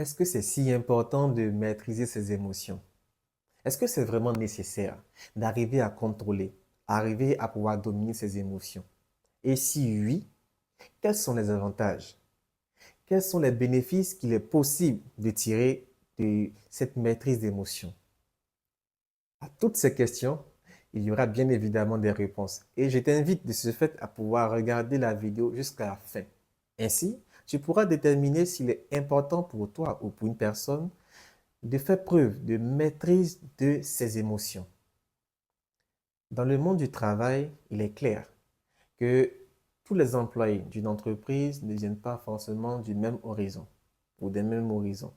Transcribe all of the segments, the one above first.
Est-ce que c'est si important de maîtriser ses émotions? Est-ce que c'est vraiment nécessaire d'arriver à contrôler, arriver à pouvoir dominer ses émotions? Et si oui, quels sont les avantages? Quels sont les bénéfices qu'il est possible de tirer de cette maîtrise d'émotions? À toutes ces questions, il y aura bien évidemment des réponses. Et je t'invite de ce fait à pouvoir regarder la vidéo jusqu'à la fin. Ainsi, tu pourras déterminer s'il est important pour toi ou pour une personne de faire preuve de maîtrise de ses émotions. Dans le monde du travail, il est clair que tous les employés d'une entreprise ne viennent pas forcément du même horizon ou des mêmes horizons.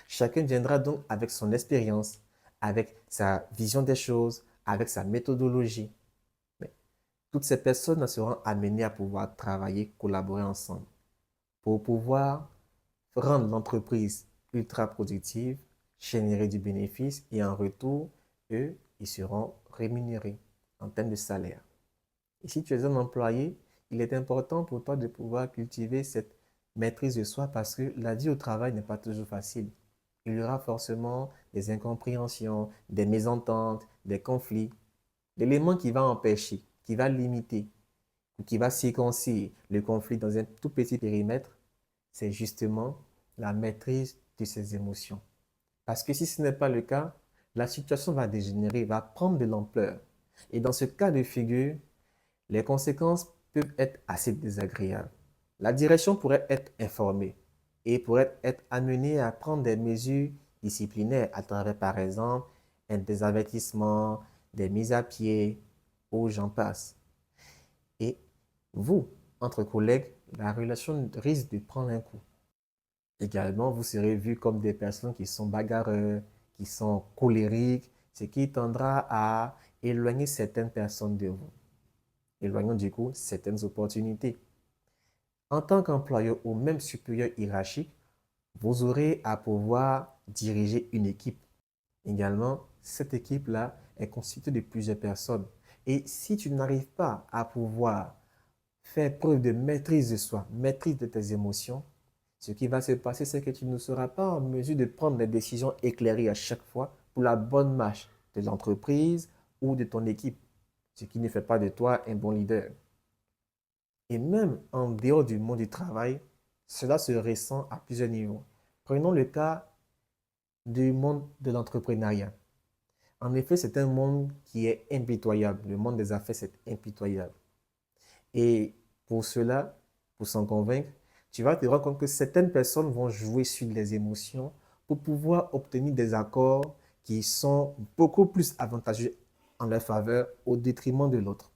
Chacun viendra donc avec son expérience, avec sa vision des choses, avec sa méthodologie. Mais toutes ces personnes seront amenées à pouvoir travailler, collaborer ensemble pour pouvoir rendre l'entreprise ultra productive, générer du bénéfice et en retour, eux, ils seront rémunérés en termes de salaire. Et si tu es un employé, il est important pour toi de pouvoir cultiver cette maîtrise de soi parce que la vie au travail n'est pas toujours facile. Il y aura forcément des incompréhensions, des mésententes, des conflits, l'élément qui va empêcher, qui va limiter ou qui va séquencer le conflit dans un tout petit périmètre, c'est justement la maîtrise de ses émotions. Parce que si ce n'est pas le cas, la situation va dégénérer, va prendre de l'ampleur. Et dans ce cas de figure, les conséquences peuvent être assez désagréables. La direction pourrait être informée et pourrait être amenée à prendre des mesures disciplinaires à travers, par exemple, des avertissements, des mises à pied, ou j'en passe. Et vous, entre collègues, la relation risque de prendre un coup. Également, vous serez vus comme des personnes qui sont bagarreurs, qui sont colériques, ce qui tendra à éloigner certaines personnes de vous, éloignant du coup certaines opportunités. En tant qu'employeur ou même supérieur hiérarchique, vous aurez à pouvoir diriger une équipe. Également, cette équipe-là est constituée de plusieurs personnes. Et si tu n'arrives pas à pouvoir faire preuve de maîtrise de soi, maîtrise de tes émotions, ce qui va se passer, c'est que tu ne seras pas en mesure de prendre des décisions éclairées à chaque fois pour la bonne marche de l'entreprise ou de ton équipe, ce qui ne fait pas de toi un bon leader. Et même en dehors du monde du travail, cela se ressent à plusieurs niveaux. Prenons le cas du monde de l'entrepreneuriat. En effet, c'est un monde qui est impitoyable. Le monde des affaires, c'est impitoyable. Et pour cela, pour s'en convaincre, tu vas te rendre compte que certaines personnes vont jouer sur les émotions pour pouvoir obtenir des accords qui sont beaucoup plus avantageux en leur faveur au détriment de l'autre.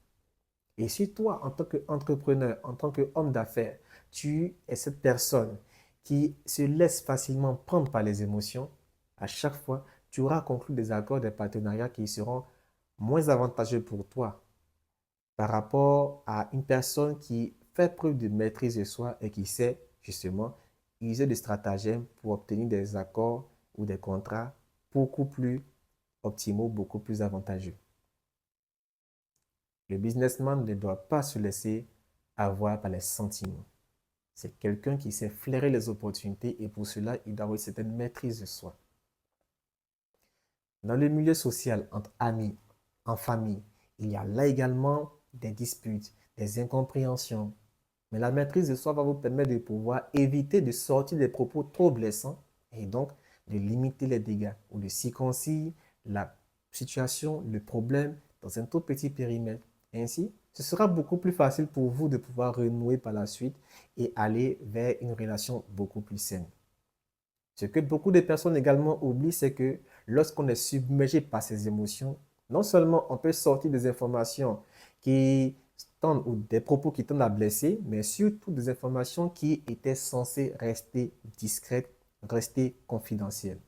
Et si toi, en tant qu'entrepreneur, en tant qu'homme d'affaires, tu es cette personne qui se laisse facilement prendre par les émotions, à chaque fois, tu auras conclu des accords, des partenariats qui seront moins avantageux pour toi par rapport à une personne qui fait preuve de maîtrise de soi et qui sait justement user des stratagèmes pour obtenir des accords ou des contrats beaucoup plus optimaux, beaucoup plus avantageux. Le businessman ne doit pas se laisser avoir par les sentiments. C'est quelqu'un qui sait flairer les opportunités et pour cela, il doit avoir une certaine maîtrise de soi. Dans le milieu social, entre amis, en famille, il y a là également des disputes, des incompréhensions. Mais la maîtrise de soi va vous permettre de pouvoir éviter de sortir des propos trop blessants et donc de limiter les dégâts ou de circoncire la situation, le problème dans un tout petit périmètre. Ainsi, ce sera beaucoup plus facile pour vous de pouvoir renouer par la suite et aller vers une relation beaucoup plus saine. Ce que beaucoup de personnes également oublient, c'est que lorsqu'on est submergé par ses émotions, non seulement on peut sortir des informations qui tendent ou des propos qui tendent à blesser, mais surtout des informations qui étaient censées rester discrètes, rester confidentielles.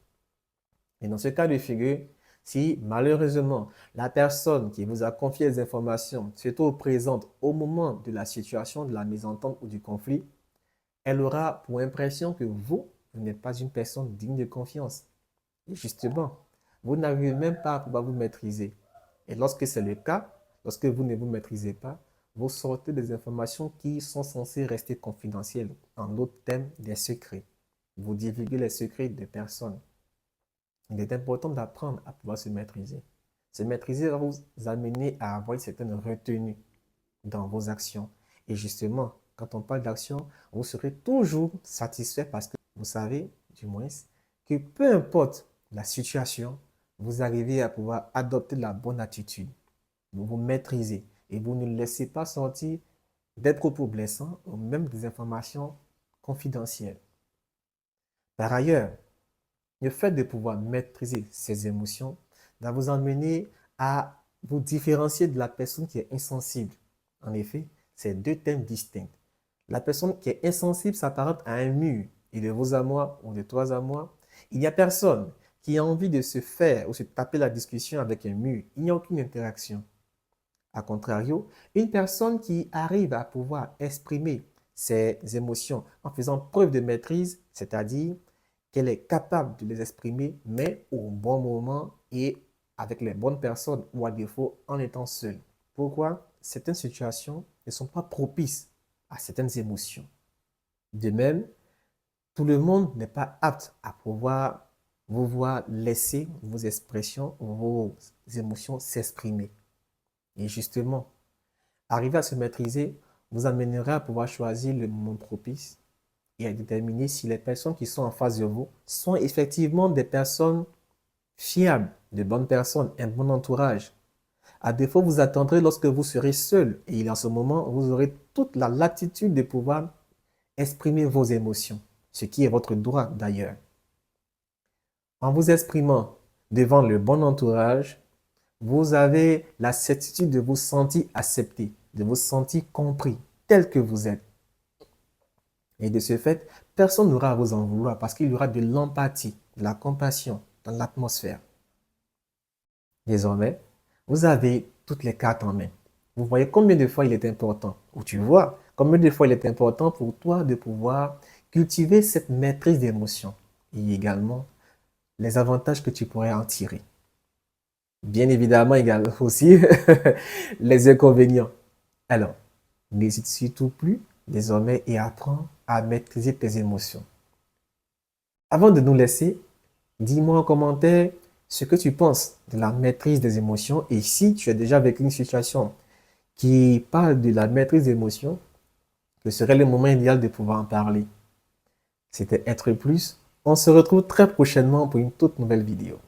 Et dans ce cas de figure, si malheureusement la personne qui vous a confié les informations se trouve présente au moment de la situation, de la mésentente ou du conflit, elle aura pour impression que vous n'êtes pas une personne digne de confiance. Et justement, vous n'arrivez même pas à pouvoir vous maîtriser. Et lorsque c'est le cas, lorsque vous ne vous maîtrisez pas, vous sortez des informations qui sont censées rester confidentielles, en d'autres termes, des secrets. vous divulguez les secrets des personnes. Il est important d'apprendre à pouvoir se maîtriser. Se maîtriser va vous amener à avoir une certaine retenue dans vos actions. Et justement, quand on parle d'action, vous serez toujours satisfait parce que vous savez, du moins, que peu importe la situation, vous arrivez à pouvoir adopter la bonne attitude. Vous vous maîtrisez et vous ne laissez pas sortir des propos blessants ou même des informations confidentielles. Par ailleurs, le fait de pouvoir maîtriser ses émotions va vous emmener à vous différencier de la personne qui est insensible. En effet, c'est deux thèmes distincts. La personne qui est insensible s'apparente à un mur. Et de vous à moi ou de toi à moi, il n'y a personne qui a envie de se faire ou se taper la discussion avec un mur. Il n'y a aucune interaction. A contrario, une personne qui arrive à pouvoir exprimer ses émotions en faisant preuve de maîtrise, c'est-à-dire qu'elle est capable de les exprimer, mais au bon moment et avec les bonnes personnes ou à défaut en étant seule. Pourquoi? Certaines situations ne sont pas propices à certaines émotions. De même, tout le monde n'est pas apte à pouvoir vous voir laisser vos expressions, vos émotions s'exprimer. Et justement, arriver à se maîtriser vous amènera à pouvoir choisir le moment propice et à déterminer si les personnes qui sont en face de vous sont effectivement des personnes fiables, de bonnes personnes, un bon entourage. À défaut, vous attendrez lorsque vous serez seul et en ce moment, vous aurez toute la latitude de pouvoir exprimer vos émotions, ce qui est votre droit d'ailleurs. En vous exprimant devant le bon entourage, vous avez la certitude de vous sentir accepté, de vous sentir compris, tel que vous êtes. Et de ce fait, personne n'aura à vous en vouloir parce qu'il y aura de l'empathie, de la compassion dans l'atmosphère. Désormais, vous avez toutes les cartes en main. Vous voyez combien de fois il est important, ou tu vois combien de fois il est important pour toi de pouvoir cultiver cette maîtrise d'émotion et également les avantages que tu pourrais en tirer. Bien évidemment, également aussi les inconvénients. Alors, n'hésite surtout plus désormais et apprends à maîtriser tes émotions. Avant de nous laisser, dis-moi en commentaire ce que tu penses de la maîtrise des émotions et si tu as déjà vécu une situation qui parle de la maîtrise des émotions, ce serait le moment idéal de pouvoir en parler. C'était Être Plus. On se retrouve très prochainement pour une toute nouvelle vidéo.